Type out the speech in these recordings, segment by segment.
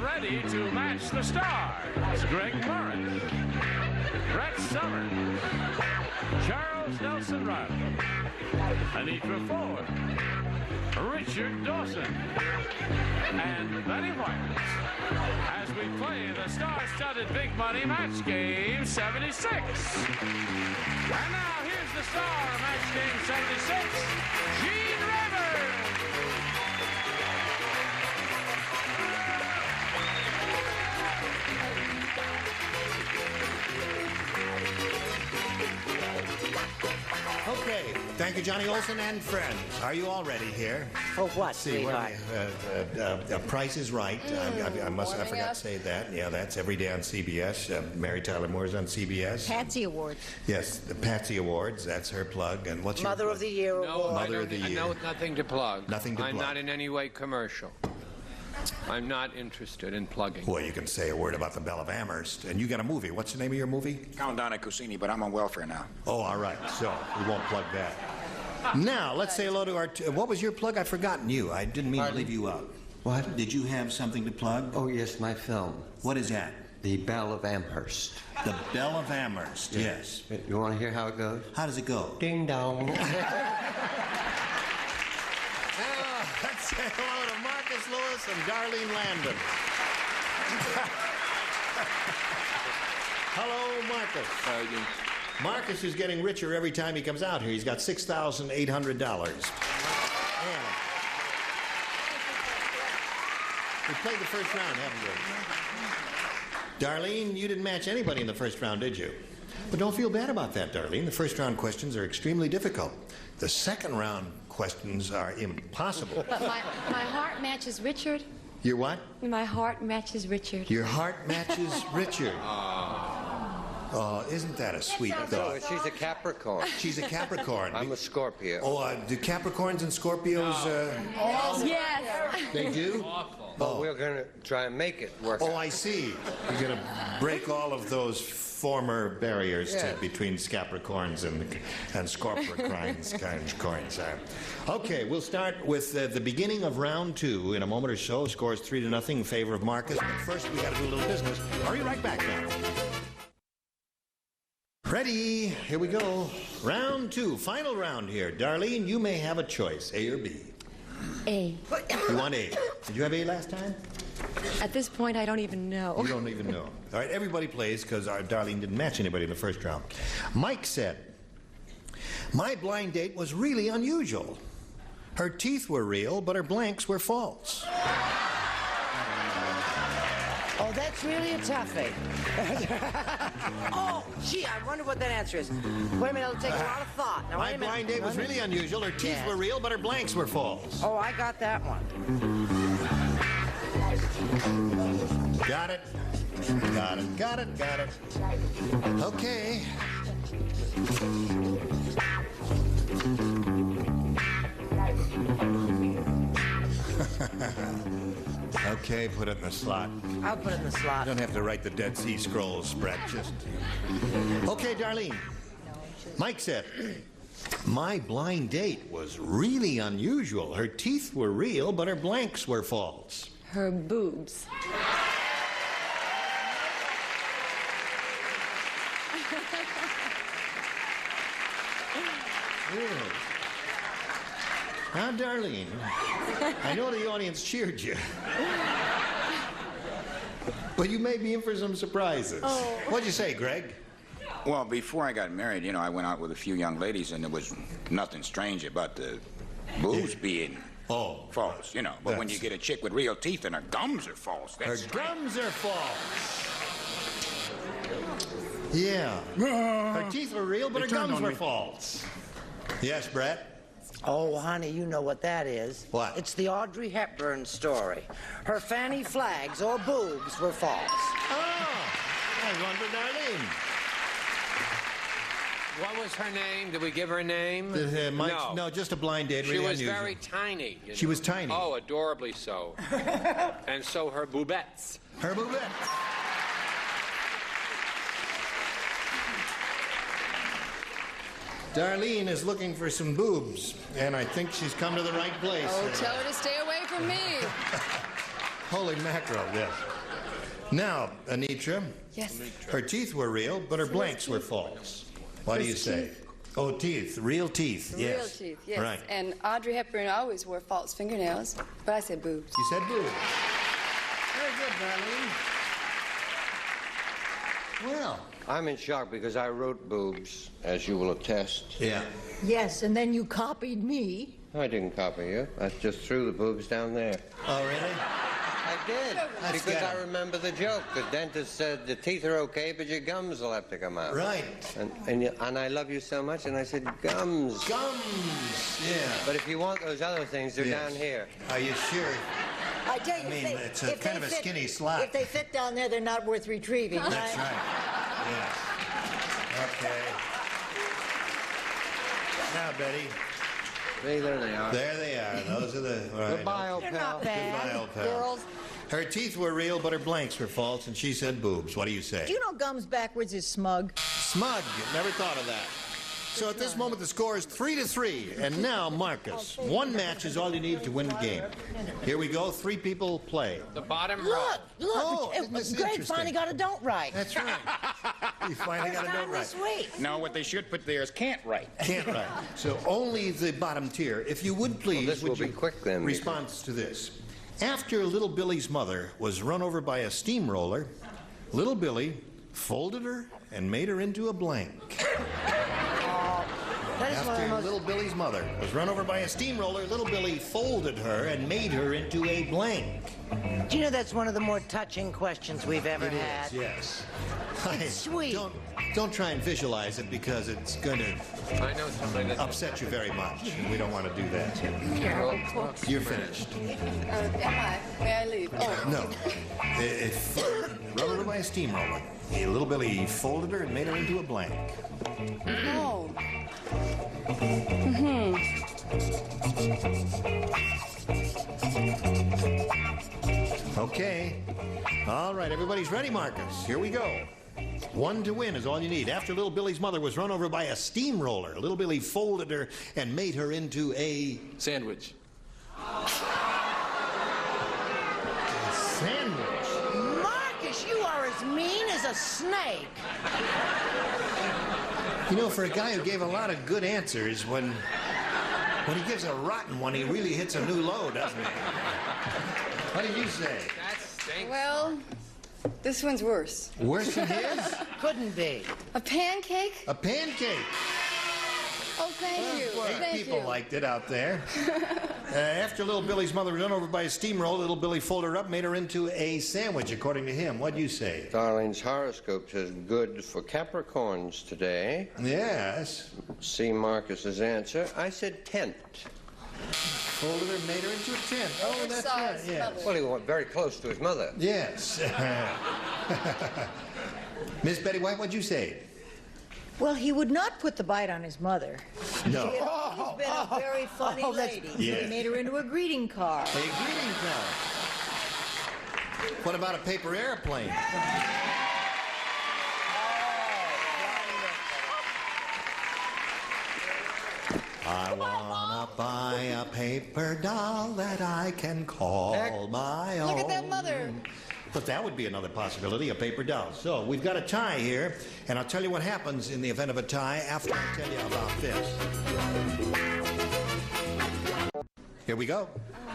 ready to match the stars. Greg Morris, Brett Summers, Charles Nelson Riley, Anitra Ford, Richard Dawson, and Betty White as we play the star-studded Big Money Match Game 76. And now here's the star of Match Game 76, Gene Rivers. Okay, thank you, Johnny Olson and friends. Are you all ready here? For what, sweetheart? Price is Right. I forgot to say that. Yeah, that's every day on CBS. Mary Tyler Moore's on CBS. Patsy Awards. Yes, the Patsy Awards. That's her plug. And what's Mother your of the Year Award. Mother of the Year. No, nothing to plug. Nothing to plug. I'm not in any way commercial. I'm not interested in plugging. Well, you can say a word about the Belle of Amherst. And you got a movie. What's the name of your movie? Count Donna Cucini, but I'm on welfare now. Oh, all right. So we won't plug that. Now, let's say hello to our... what was your plug? I've forgotten you. I didn't mean to leave you out. What? Did you have something to plug? Oh, yes, my film. What is that? The Belle of Amherst. The Belle of Amherst, yes. You want to hear how it goes? How does it go? Ding dong. Let's say hello to Marcus Lewis and Darlene Landon. Hello, Marcus. Marcus is getting richer every time he comes out here. He's got $6,800. We played the first round, haven't we? Darlene, you didn't match anybody in the first round, did you? But don't feel bad about that, Darlene. The first round questions are extremely difficult. The second round questions are impossible. But my heart matches Richard. Your what? My heart matches Richard. Your heart matches Richard. Oh, isn't that a sweet thought? She's a Capricorn. She's a Capricorn. I'm a Scorpio. Oh, do Capricorns and Scorpios... Yes. They do? But we're going to try and make it work Oh, out. I see. You're going to break all of those former barriers between Capricorns and Scorpions. Okay, we'll start with the beginning of round two in a moment or so. Scores 3-0 in favor of Marcus. But first, we got to do a little business. I'll be right back now. Ready? Here we go. Round two, final round here. Darlene, you may have a choice, A or B. A. You want A. Did you have A last time? At this point, I don't even know. You don't even know. All right, everybody plays because our Darlene didn't match anybody in the first round. Mike said, my blind date was really unusual. Her teeth were real, but her blanks were false. Oh, that's really a toughie. Oh, gee, I wonder what that answer is. Wait a minute, it'll take a lot of thought. Now, My blind date was really unusual. Her teeth were real, but her blanks were false. Oh, I got that one. Got it. Got it. Okay. Okay, put it in the slot. I'll put it in the slot. You don't have to write the Dead Sea Scrolls, Brett. Just... Okay, Darlene. Mike said, my blind date was really unusual. Her teeth were real, but her blanks were false. Her boobs. Now, Darlene, I know the audience cheered you. But you may be in for some surprises. Oh. What'd you say, Greg? Well, before I got married, I went out with a few young ladies, and there was nothing strange about the boobs being false, But when you get a chick with real teeth and her gums are false, that's Her strange. gums are false. Yeah. Her teeth were real, but her gums were false. Yes, Brett? Oh, honey, you know what that is. What? It's the Audrey Hepburn story. Her fanny flags or boobs were false. Oh, there's one for Darlene. What was her name? Did we give her a name? No, just a blind date. She Really was unusual. very tiny. She was tiny. Oh, adorably so. And so her boobettes. Her boobettes. Darlene is looking for some boobs, and I think she's come to the right place. Oh, tell her to stay away from me. Holy mackerel, yes. Now, Anitra, Yes. her teeth were real, but her blanks were false. What do you say? Oh, teeth, real teeth, yes. Real teeth, yes. Right. And Audrey Hepburn always wore false fingernails, but I said boobs. You said boobs. Very good, Darlene. Well. I'm in shock because I wrote boobs, as you will attest. Yeah. Yes, and then you copied me. I didn't copy you. I just threw the boobs down there. Oh, really? I did. That's Because good. I remember the joke. The dentist said, the teeth are okay, but your gums will have to come out. Right. And I love you so much, and I said, gums. Gums, yeah. But if you want those other things, they're Yes. down here. Are you sure? I tell you, I mean, it's if kind they of a fit- skinny slot. If they fit down there, they're not worth retrieving, right? That's right. Yes. Okay. Now, Betty. See, there they are. There they are. Those are the... All right. Goodbye, old They're pal. not bad. Goodbye, old pal. Girls, Her teeth were real, but her blanks were false, and she said boobs. What do you say? do you know gums backwards is smug? Smug. Never thought of that. So at this moment, the score is 3-3. And now, Marcus, one match is all you need to win the game. Here we go. 3 people play. The bottom row. Look, Oh, it isn't this Greg interesting? finally got a don't right. That's right. You finally got to know Time right. this week. No, what they should put there is can't write. Can't write. So only the bottom tier. If you would please, Well, this would will you be quick then, response to this. After little Billy's mother was run over by a steamroller, little Billy folded her and made her into a blank. That is one of the After most... little Billy's mother was run over by a steamroller, little Billy folded her and made her into a blank. Do you know that's one of the more touching questions we've ever had? Yes. It's sweet. Don't try and visualize it because it's going to I know somebody that... upset you very much. We don't want to do that. You're finished. Am I? May I leave? Oh, No. If run over by a steamroller, little Billy folded her and made her into a blank. no. Okay. All right, everybody's ready, Marcus. Here we go. 1 to win is all you need. After little Billy's mother was run over by a steamroller, little Billy folded her and made her into a Sandwich. sandwich. Marcus, you are as mean as a snake. You know, for a guy who gave a lot of good answers, when he gives a rotten one, he really hits a new low, doesn't he? What did you say? That stinks. Well, this one's worse. Worse than his? Couldn't be. A pancake? A pancake. Oh, thank you. Eight Thank people you. liked it out there. After little Billy's mother was run over by a steamroller, little Billy folded her up, made her into a sandwich, according to him. What'd you say? Darlene's horoscope says good for Capricorns today. Yes. See Marcus's answer. I said tent. Folded her, made her into a tent. Oh, that's right. Size Yes. mother. Well, he went very close to his mother. Yes. Miss Betty White, what'd you say? Well, he would not put the bite on his mother. No. He's been a very funny lady. Yeah. He made her into a greeting card. A greeting card. What about a paper airplane? I wanna buy a paper doll that I can call my own. Look at that mother. But that would be another possibility, a paper doll. So we've got a tie here, and I'll tell you what happens in the event of a tie after I tell you about this. Here we go.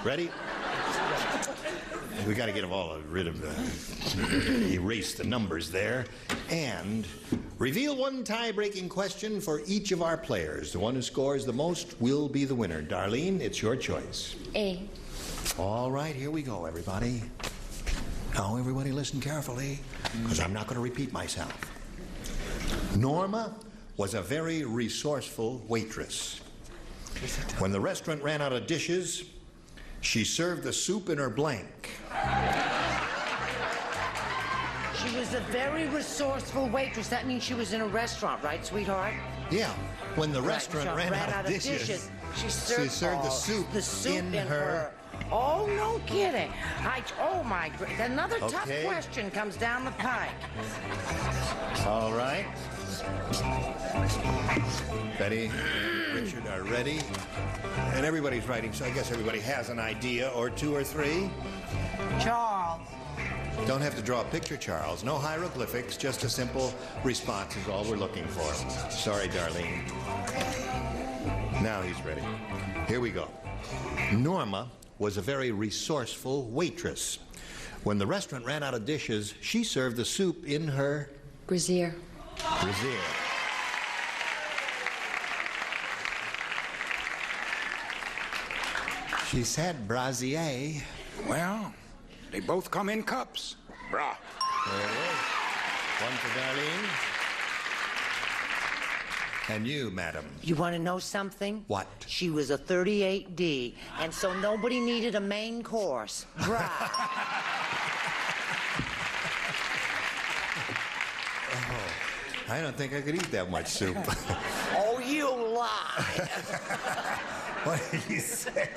Ready? We got to get them all rid of erase the numbers there. And reveal one tie-breaking question for each of our players. The one who scores the most will be the winner. Darlene, it's your choice. A. All right, here we go, everybody. Now, everybody listen carefully, because I'm not going to repeat myself. Norma was a very resourceful waitress. When the restaurant ran out of dishes, she served the soup in her blank. She was a very resourceful waitress. That means she was in a restaurant, right, sweetheart? Yeah, when the restaurant Right, ran out of dishes, She served the soup in her... Oh, no kidding. Oh, my... Another tough Okay. question comes down the pike. All right. Betty, Richard are ready. And everybody's writing, so I guess everybody has an idea or two or three. Charles. Don't have to draw a picture, Charles. No hieroglyphics, just a simple response is all we're looking for. Sorry, Darlene. Now he's ready. Here we go. Norma was a very resourceful waitress. When the restaurant ran out of dishes, she served the soup in her... Brazier. brazier. She said brazier. Well, they both come in cups. Brah. There it is. One for Darlene. And you, madam. You want to know something? What? She was a 38D, and so nobody needed a main course. Right. I don't think I could eat that much soup. Oh, you lie. What did you say,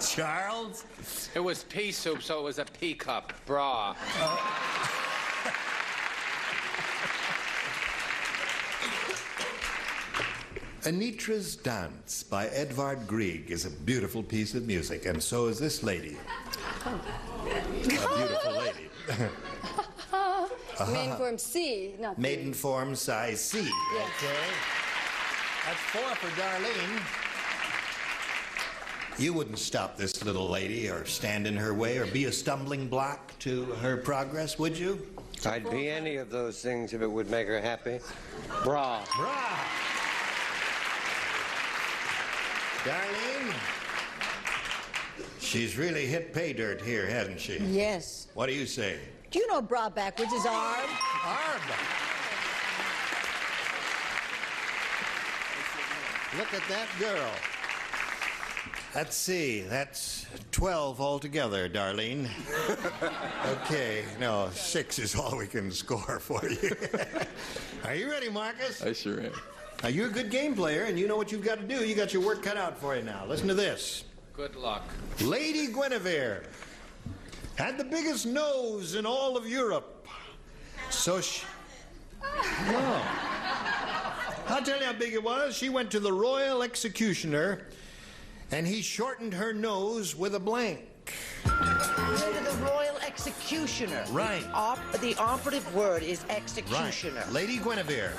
Charles? It was pea soup, so it was a pea cup. Bra. Anitra's Dance by Edvard Grieg is a beautiful piece of music, and so is this lady. A beautiful lady. Main form C, not B. Maiden form size C. Yes. Okay. That's 4 for Darlene. You wouldn't stop this little lady or stand in her way or be a stumbling block to her progress, would you? I'd be any of those things if it would make her happy. Bra. Bra. Darlene, she's really hit pay dirt here, hasn't she? Yes. What do you say? Do you know bra backwards is arb? Arb. Look at that girl. Let's see, that's 12 altogether, Darlene. Okay, no, 6 is all we can score for you. Are you ready, Marcus? I sure am. Now, you're a good game player, and you know what you've got to do. You got your work cut out for you now. Listen to this. Good luck. Lady Guinevere had the biggest nose in all of Europe. So she... No. I'll tell you how big it was. She went to the royal executioner, and he shortened her nose with a blank. Go to the royal executioner. Right. The operative word is executioner. Right. Lady Guinevere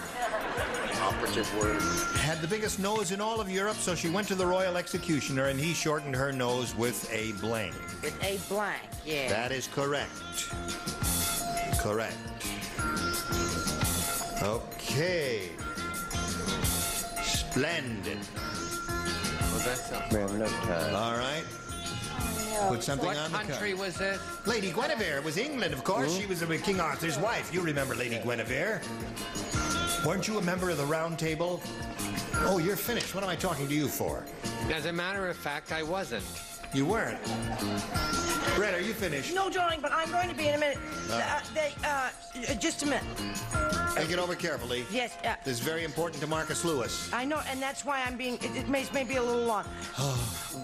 Operative word. had the biggest nose in all of Europe, so she went to the royal executioner, and he shortened her nose with a blank. With a blank, yeah. That is correct. Correct. Okay. Splendid. Well, that's a... We have no time. All right. Put something What on the country card. was this? Lady Guinevere was England, of course. She was King Arthur's wife. You remember Lady Guinevere. Weren't you a member of the Round Table? Oh, you're finished. What am I talking to you for? As a matter of fact, I wasn't. You weren't. Brett, are you finished? No, darling, but I'm going to be in a minute. Just a minute. Take it over carefully. Yes. This is very important to Marcus Lewis. I know, and that's why I'm being. It may be a little long.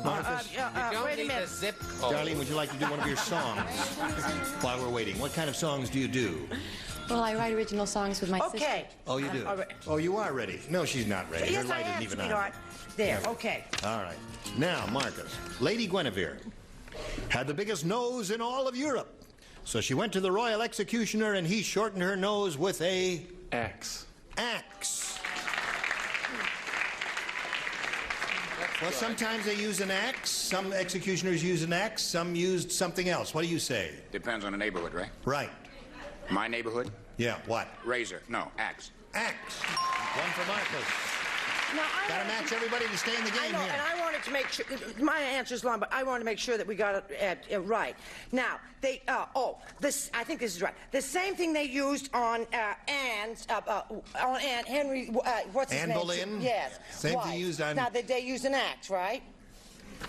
Marcus, You don't Wait a need minute. the zip code. Darlene, would you like to do one of your songs while we're waiting? What kind of songs do you do? Well, I write original songs with my sister. Okay. Oh, you do? All right. Oh, you are ready. No, she's not ready. Yes, Her I light am, isn't even sweetheart. There. Okay. on. All right. Now, Marcus, Lady Guinevere had the biggest nose in all of Europe. So she went to the royal executioner, and he shortened her nose with a... X. axe. Well, sometimes they use an axe. Some executioners use an axe. Some used something else. What do you say? Depends on the neighborhood, right? Right. My neighborhood? Yeah, what? Razor. No, axe. Axe. One for Marcus. Now, I Got to wanted match everybody to stay in the I game know, here. and I wanted to make sure. My answer's long, but I wanted to make sure that we got it right. Now, they. This. I think this is right. The same thing they used on Anne's. On Anne Henry. What's his Anne name? Boleyn? Yes. Same wife. thing used on- Now they used an axe, right?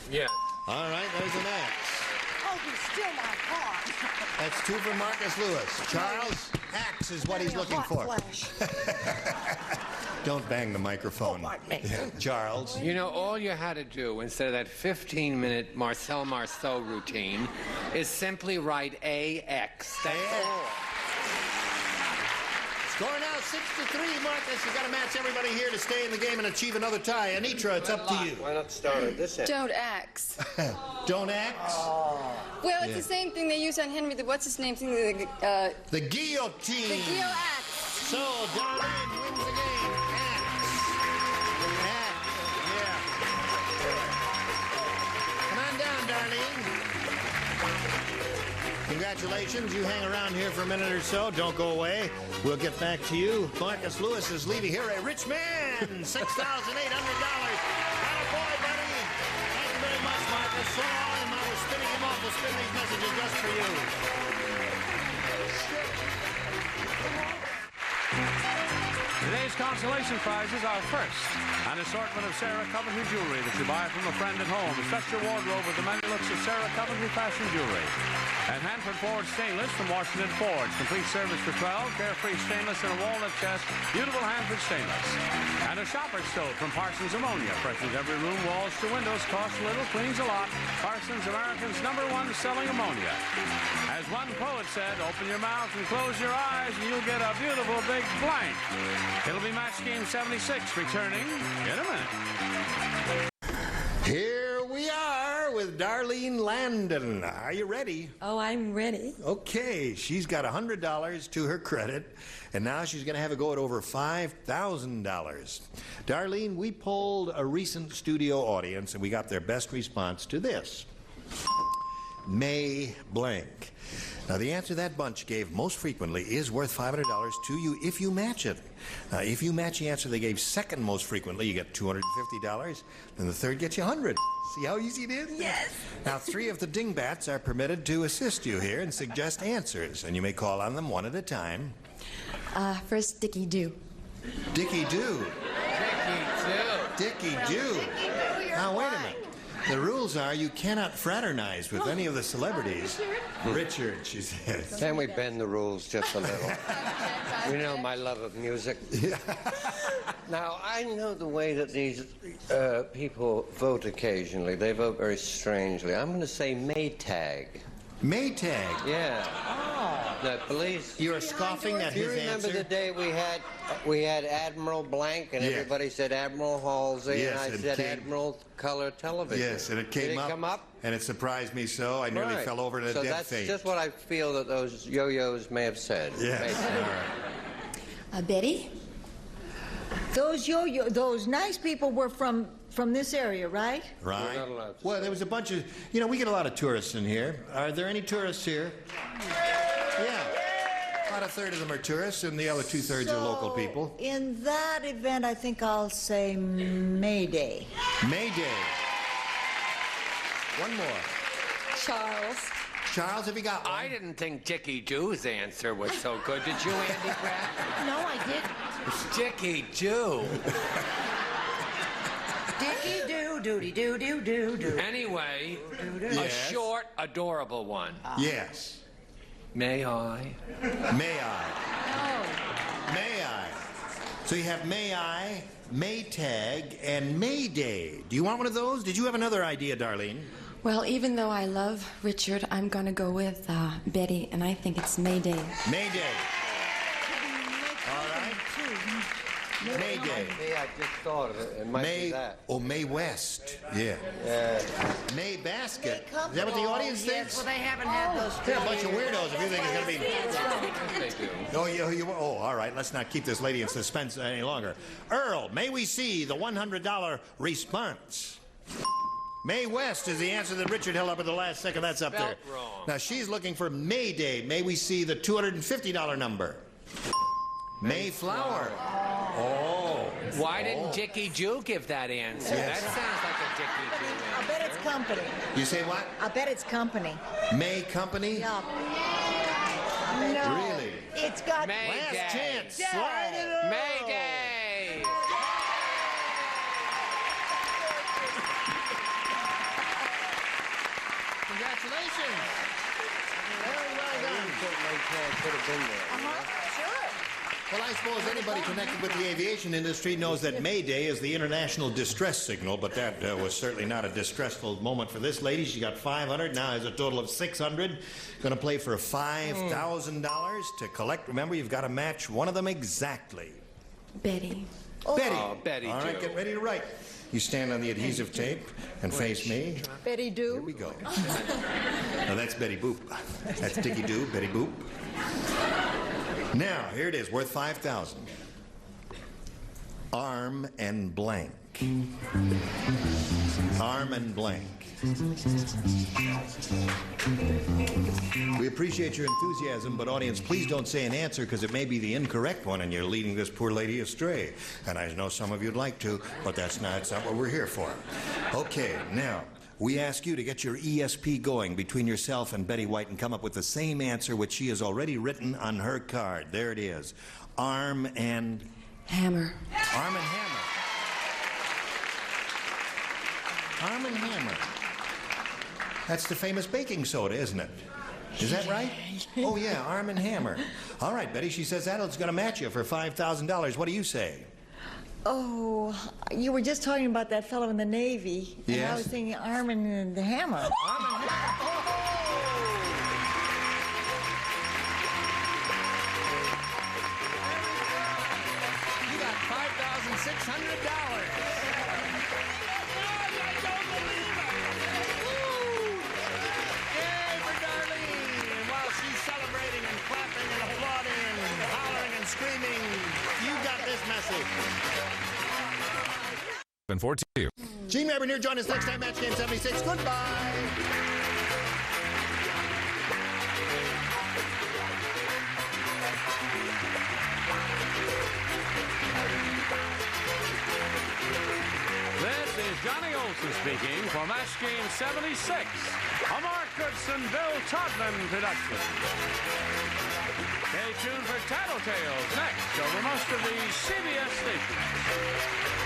Yes. All right, there's an axe. Oh, he's still my heart. That's 2 for Marcus Lewis. Charles, axe is what he's looking for. Don't bang the microphone. Oh, pardon me. Yeah, Charles. You know, all you had to do instead of that 15-minute Marcel Marceau routine is simply write AX. That's all. Score now 6-3, Marcus. You got to match everybody here to stay in the game and achieve another tie. Anitra, it's up to you. Why not start at this end? Don't axe. Don't axe? Well, it's the same thing they use on Henry, what's his name thing? The guillotine. The Geo axe. So, Darlene wins the game. Axe. Axe. Yeah. Come on down, Darlene. Congratulations. You hang around here for a minute or so. Don't go away. We'll get back to you. Marcus Lewis is leaving here a rich man. $6,800. Attaboy, buddy. Thank you very much, Marcus. So long. I was spinning him off. We'll spin these messages just for you. Today's consolation prizes are first, an assortment of Sarah Coventry jewelry that you buy from a friend at home. Stretch your wardrobe with the many looks of Sarah Coventry fashion jewelry. And Hanford Ford Stainless from Washington Forge. Complete service for 12, carefree stainless and a walnut chest. Beautiful Hanford Stainless. And a shopper stove from Parsons Ammonia. Freshens every room, walls to windows, costs a little, cleans a lot. Parsons, America's #1 selling ammonia. As one poet said, open your mouth and close your eyes and you'll get a beautiful big blank. It'll be match game 76 returning in a minute. Here we are with Darlene Landon. Are you ready? Oh, I'm ready. Okay, she's got $100 to her credit, and now she's going to have a go at over $5,000. Darlene, we polled a recent studio audience, and we got their best response to this. May blank. Now, the answer that bunch gave most frequently is worth $500 to you if you match it. If you match the answer they gave second most frequently, you get $250, and the third gets you $100. See how easy it is? Yes. Now, 3 of the dingbats are permitted to assist you here and suggest answers, and you may call on them one at a time. First, Dickie Doo. Dickie Doo. Dickie Doo. Now, wait a minute. The rules are you cannot fraternize with any of the celebrities. Richard, she says. Can we bend the rules just a little? You know my love of music. Now, I know the way that these people vote occasionally. They vote very strangely. I'm going to say Maytag. Maytag? Yeah. The police. You're scoffing at Do you his remember answer? the day we had Admiral Blank and everybody said Admiral Halsey Yes, and I it said came- Admiral Color Television. Yes, and it came Did up. it come up? And it surprised me so. I nearly Right. fell over in a so dead that's faint. just what I feel that those yo-yos may have said. Yes. Maytag. Betty? Those nice people were from this area, right? Right? We're not allowed to Well, there was a bunch of, we get a lot of tourists in here. Are there any tourists here? Yeah. About a third of them are tourists, and the other 2/3 are local people. In that event, I think I'll say Mayday. Mayday. One more. Charles. Charles, have you got one? I didn't think Dickie Doo's answer was so good. Did you, Andy Kraft? No, I didn't. Dickie Doo. Dickie doo, doody doo doo doo doo. Anyway, a Yes. short, adorable one. Yes. May I? May I? May I? So you have May I, Maytag, and Mayday. Do you want one of those? Did you have another idea, Darlene? Well, even though I love Richard, I'm going to go with Betty, and I think it's Mayday. Mayday. All right. Mayday. Yeah, I just thought of it. It might be that. Oh, May West. Yeah. May Basket. Is that what the audience Yes, thinks? well, they haven't had those. They're a bunch of weirdos if you think it's going to be... They do. Oh, all right. Let's not keep this lady in suspense any longer. Earl, may we see the $100 response? May West is the answer that Richard held up at the last second. That's up there. Spelt wrong. Now, she's looking for Mayday. May we see the $250 number? Mayflower. Oh. Why didn't Dickie Doo give that answer? Yes. That sounds like a Dickie Doo I answer. bet it's company. You say what? I bet it's company. May Company? Yeah. No. Really? It's got Mayday. Last chance. Slide it up. Mayday. Congratulations. Very well done. Maytag could have been there. Sure. Well, I suppose anybody connected with the aviation industry knows that May Day is the international distress signal, but that was certainly not a distressful moment for this lady. She got 500, now has a total of 600. Going to play for $5,000 to collect. Remember, you've got to match one of them exactly. Betty. Betty. Oh, Betty, All right, Joe. get ready to write. You stand on the adhesive tape and face me. Betty Here do. we go. Now, that's Betty Boop. That's Dickie Doo, Betty Boop. Now, here it is, worth 5,000. Arm and blank. Arm and blank. We appreciate your enthusiasm, but audience, please don't say an answer because it may be the incorrect one and you're leading this poor lady astray. And I know some of you'd like to, but that's not what we're here for. Okay, now, we ask you to get your ESP going between yourself and Betty White and come up with the same answer which she has already written on her card. There it is. Arm and... Hammer. Arm and Hammer. Arm and Hammer. That's the famous baking soda, isn't it? Is that right? Oh, yeah, Arm and Hammer. All right, Betty, she says that's going to match you for $5,000. What do you say? Oh, you were just talking about that fellow in the Navy. And I Yes. was thinking Arm and the Hammer. Arm and Hammer. You got $5,600. Yay for Darlene! And while she's celebrating and clapping and applauding and hollering and screaming, you got this message. 742. Gene Rabin here. Join us next time, Match Game 76. Goodbye. This is Johnny Olson speaking for Match Game 76, a Mark Goodson, Bill Todman production. Stay tuned for Tattletales next over most of these CBS stations.